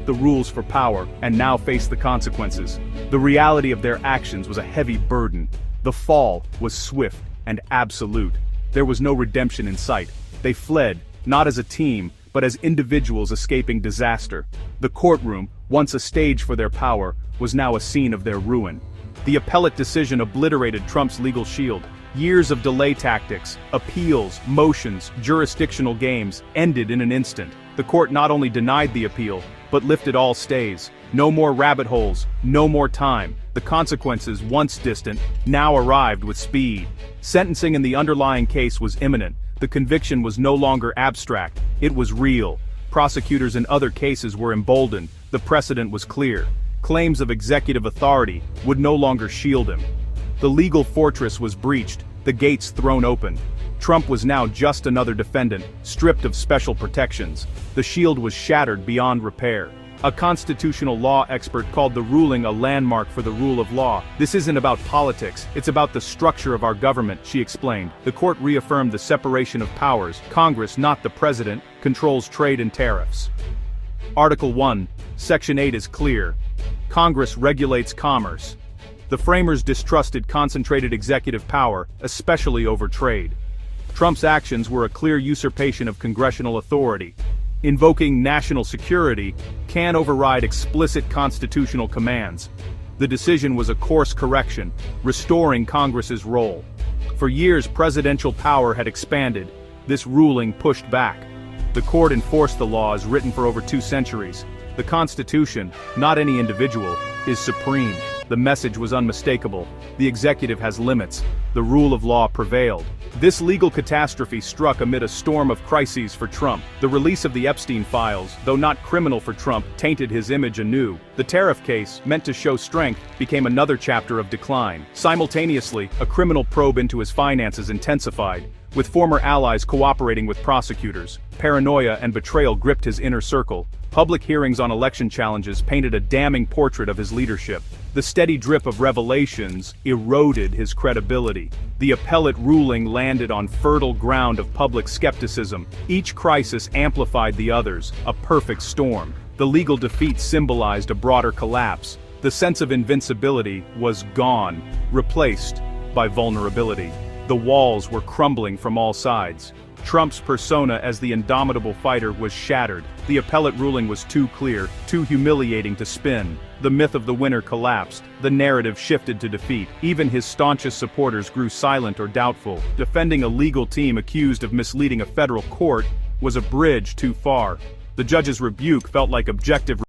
the rules for power and now faced the consequences. The reality of their actions was a heavy burden. The fall was swift and absolute. There was no redemption in sight. They fled, not as a team, but as individuals escaping disaster. The courtroom, once a stage for their power, was now a scene of their ruin. The appellate decision obliterated Trump's legal shield. Years of delay tactics, appeals, motions, jurisdictional games ended in an instant. The court not only denied the appeal, but lifted all stays. No more rabbit holes, no more time. The consequences, once distant, now arrived with speed. Sentencing in the underlying case was imminent. The conviction was no longer abstract, it was real. Prosecutors in other cases were emboldened. The precedent was clear. Claims of executive authority would no longer shield him. The legal fortress was breached, the gates thrown open. Trump was now just another defendant, stripped of special protections. The shield was shattered beyond repair. A constitutional law expert called the ruling a landmark for the rule of law. This isn't about politics, it's about the structure of our government, she explained. The court reaffirmed the separation of powers. Congress, not the president, controls trade and tariffs. Article 1, Section 8 is clear. Congress regulates commerce. The framers distrusted concentrated executive power, especially over trade. Trump's actions were a clear usurpation of congressional authority. Invoking national security can override explicit constitutional commands. The decision was a course correction, restoring Congress's role. For years, presidential power had expanded. This ruling pushed back. The court enforced the laws written for over 2 centuries. The Constitution, not any individual, is supreme. The message was unmistakable. The executive has limits. The rule of law prevailed. This legal catastrophe struck amid a storm of crises for Trump. The release of the Epstein files, though not criminal for Trump, tainted his image anew. The tariff case, meant to show strength, became another chapter of decline. Simultaneously, a criminal probe into his finances intensified, with former allies cooperating with prosecutors. Paranoia and betrayal gripped his inner circle. Public hearings on election challenges painted a damning portrait of his leadership. The steady drip of revelations eroded his credibility. The appellate ruling landed on fertile ground of public skepticism. Each crisis amplified the others, a perfect storm. The legal defeat symbolized a broader collapse. The sense of invincibility was gone, replaced by vulnerability. The walls were crumbling from all sides. Trump's persona as the indomitable fighter was shattered. The appellate ruling was too clear, too humiliating to spin. The myth of the winner collapsed. The narrative shifted to defeat. Even his staunchest supporters grew silent or doubtful. Defending a legal team accused of misleading a federal court was a bridge too far. The judge's rebuke felt like objective